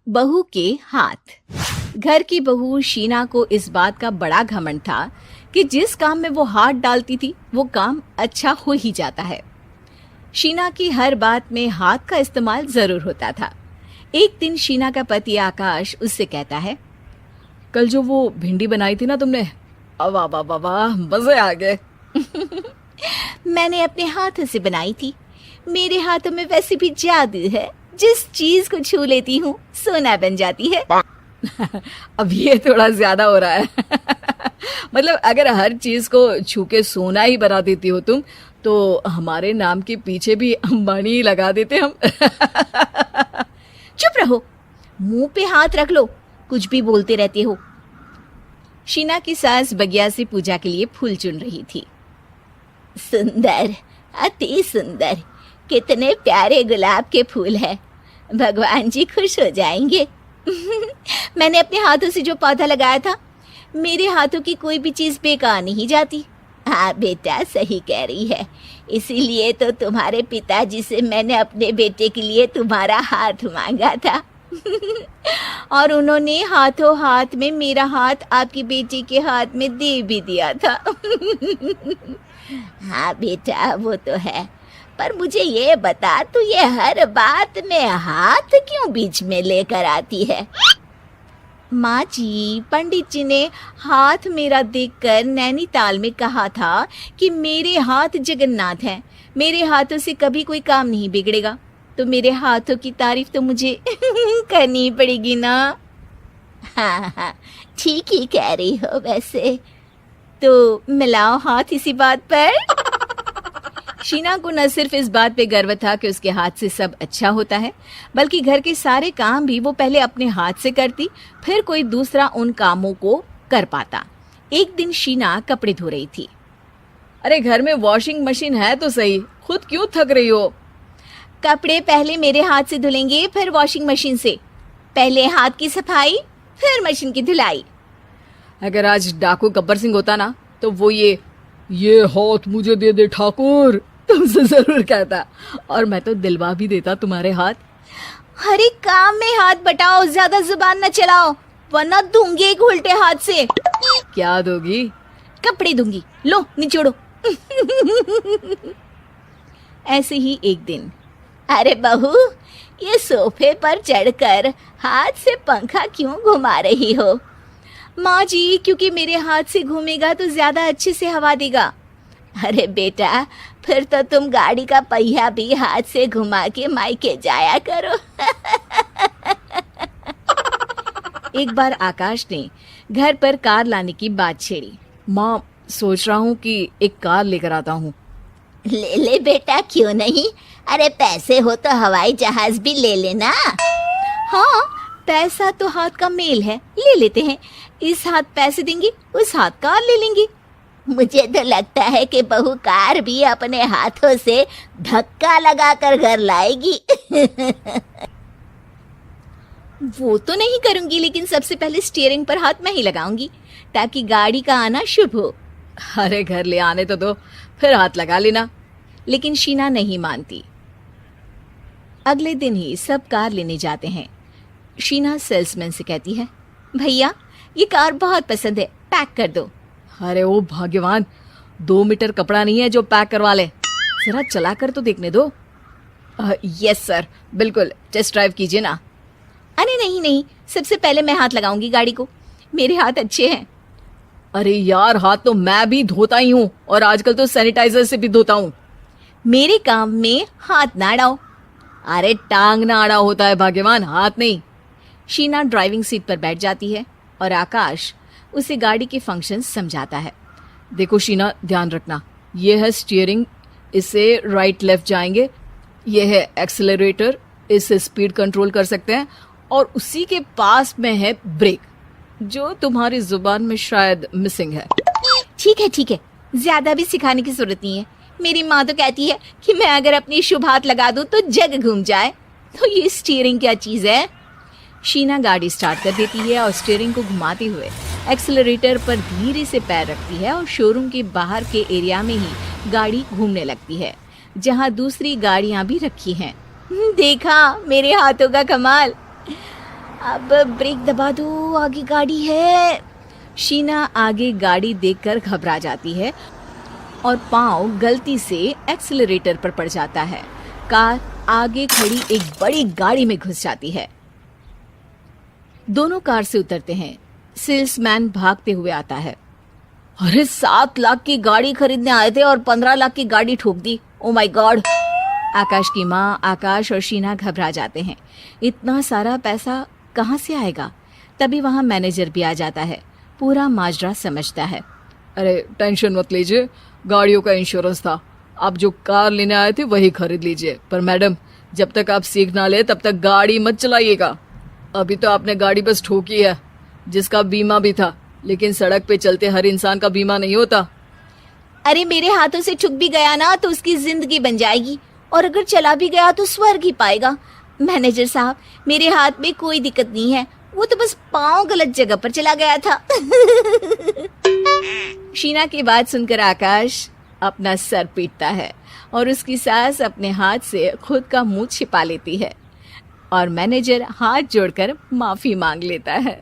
बहू के हाथ। घर की बहू शीना को इस बात का बड़ा घमंड था कि जिस काम में वो हाथ डालती थी वो काम अच्छा हो ही जाता है। शीना की हर बात में हाथ का इस्तेमाल जरूर होता था। एक दिन शीना का पति आकाश उससे कहता है, कल जो वो भिंडी बनाई थी ना तुमने, वाह वाह वाह वाह, मजे आ गए। मैंने अपने हाथों से बनाई थी। मेरे हाथों में वैसे भी जादू है, जिस चीज को छू लेती हूँ सोना बन जाती है। अब ये थोड़ा ज्यादा हो रहा है। मतलब अगर हर चीज को छू के सोना ही बना देती हो तुम, तो हमारे नाम के पीछे भी अंबानी ही लगा देते हम। चुप रहो, मुंह पे हाथ रख लो, कुछ भी बोलते रहते हो। शीना की सास बगिया से पूजा के लिए फूल चुन रही थी। सुंदर, अति सुंदर, कितने प्यारे गुलाब के फूल हैं। भगवान जी खुश हो जाएंगे। मैंने अपने हाथों से जो पौधा लगाया था, मेरे हाथों की कोई भी चीज बेकार नहीं जाती। हाँ बेटा, सही कह रही है। इसीलिए तो तुम्हारे पिताजी से मैंने अपने बेटे के लिए तुम्हारा हाथ मांगा था। और उन्होंने हाथों हाथ में मेरा हाथ आपकी बेटी के हाथ में दे भी दिया था। हाँ बेटा, वो तो है, पर मुझे ये बता, तू ये हर बात में हाथ क्यों बीच में लेकर आती है? माँ जी, पंडित जी ने हाथ मेरा देखकर नैनीताल में कहा था कि मेरे हाथ जगन्नाथ हैं, मेरे हाथों से कभी कोई काम नहीं बिगड़ेगा। तो मेरे हाथों की तारीफ तो मुझे करनी पड़ेगी ना। हाँ हाँ, ठीक ही कह रही हो वैसे। तो मिलाओ हाथ इसी बात पर। शीना को न सिर्फ इस बात पे गर्व था कि उसके हाथ से सब अच्छा होता है, बल्कि घर के सारे काम भी वो पहले अपने हाथ से करती, फिर कोई दूसरा उन कामों को कर पाता। एक दिन शीना कपड़े धो रही थी। अरे घर में वॉशिंग मशीन है तो सही, खुद क्यों थक रही हो? कपड़े पहले मेरे हाथ से धुलेंगे, फिर वॉशिंग मशीन से। पहले हाथ की सफाई, फिर मशीन की धुलाई। अगर आज डाकू गब्बर सिंह होता ना, तो वो ये हाथ मुझे दे दे ठाकुर तुमसे जरूर कहता, और मैं तो दिलवा भी देता तुम्हारे हाथ। हर एक काम में हाथ बटाओ, ज्यादा जुबान न चलाओ, वरना दूंगी एक उल्टे हाथ से। क्या दोगी? कपड़े दूंगी, लो निचोड़ो। ऐसे ही एक दिन, अरे बहू, ये सोफे पर चढ़कर हाथ से पंखा क्यों घुमा रही हो? माँ जी, क्योंकि मेरे हाथ से घूमेगा तो ज्यादा अच्छे से हवा देगा। अरे बेटा, फिर तो तुम गाड़ी का पहिया भी हाथ से घुमा के मायके जाया करो। एक बार आकाश ने घर पर कार लाने की बात छेड़ी। माँ, सोच रहा हूँ कि एक कार लेकर आता हूँ। ले ले बेटा, क्यों नहीं? अरे पैसे हो तो हवाई जहाज भी ले लेना। हाँ, पैसा तो हाथ का मेल है, ले लेते हैं। इस हाथ पैसे देंगी, उस हाथ कार ले लेंगी। मुझे तो लगता है कि बहू कार भी अपने हाथों से धक्का लगाकर घर लाएगी। वो तो नहीं करूंगी, लेकिन सबसे पहले स्टीयरिंग पर हाथ मैं ही लगाऊंगी, ताकि गाड़ी का आना शुभ हो। अरे घर ले आने तो दो, फिर हाथ लगा लेना। लेकिन शीना नहीं मानती। अगले दिन ही सब कार लेने जाते हैं। शीना सेल्समैन से कहती है, भैया ये कार बहुत पसंद है, पैक कर दो। अरे ओ भाग्यवान, 2 मीटर कपड़ा नहीं है जो पैक करवा ले, जरा चला कर तो देखने दो। यस सर, बिल्कुल, टेस्ट ड्राइव कीजिए ना। अरे नहीं नहीं, सबसे पहले मैं हाथ लगाऊंगी गाड़ी को, मेरे हाथ अच्छे हैं। अरे यार, हाथ तो मैं भी धोता ही हूँ, और आजकल तो सैनिटाइजर से भी धोता हूँ। मेरे काम में हाथ ना अड़ाओ। अरे टांग ना अड़ा होता है भाग्यवान, हाथ नहीं। शीना ड्राइविंग सीट पर बैठ जाती है और आकाश उसे गाड़ी के फंक्शन समझाता है। देखो शीना, ध्यान रखना, ये है स्टीयरिंग, इससे राइट लेफ्ट जाएंगे। ये है एक्सेलरेटर, इससे स्पीड कंट्रोल कर सकते हैं। और उसी के पास में है ब्रेक, जो तुम्हारी जुबान में शायद मिसिंग है। ठीक है, ज्यादा भी सिखाने की जरूरत नहीं है। मेरी माँ तो कहती है कि मैं अगर अपनी शुभ हाथ लगा दूं तो जग घूम जाए। तो ये स्टीयरिंग क्या चीज है? शीना गाड़ी स्टार्ट कर देती है और स्टीयरिंग को घुमाते हुए एक्सेलरेटर पर धीरे से पैर रखती है, और शोरूम के बाहर के एरिया में ही गाड़ी घूमने लगती है, जहाँ दूसरी गाड़ियाँ भी रखी हैं। देखा मेरे हाथों का कमाल। अब ब्रेक दबा दो, आगे गाड़ी है। शीना आगे गाड़ी देखकर घबरा जाती है और पाँव गलती से एक्सीलरेटर पर पड़ जाता है। कार आगे खड़ी एक बड़ी गाड़ी में घुस जाती है। दोनों कार से उतरते हैं। सेल्समैन भागते हुए आता है। अरे 7 लाख की गाड़ी खरीदने आए थे और 15 लाख की गाड़ी ठोक दी। Oh my God. आकाश की माँ, आकाश और शीना घबरा जाते हैं। इतना सारा पैसा कहाँ से आएगा? तभी वहाँ मैनेजर भी आ जाता है। पूरा माजरा समझता है। अरे टेंशन मत लीजिए, गाड़ियों का इंश्योरेंस था, आप जो कार लेने आए थे वही खरीद लीजिए। पर मैडम, जब तक आप सीख ना ले तब तक गाड़ी मत चलाइएगा। अभी तो आपने गाड़ी बस ठोकी है, जिसका बीमा भी था, लेकिन सड़क पे चलते हर इंसान का बीमा नहीं होता। अरे मेरे हाथों से छुक भी गया ना तो उसकी जिंदगी बन जाएगी, और अगर चला भी गया तो स्वर्ग ही पाएगा। मैनेजर साहब, मेरे हाथ में कोई दिक्कत नहीं है, वो तो बस पाँव गलत जगह पर चला गया था। शीना की बात सुनकर आकाश अपना सर पीटता है और उसकी सास अपने हाथ से खुद का मुंह छिपा लेती है और मैनेजर हाथ जोड़कर माफी मांग लेता है।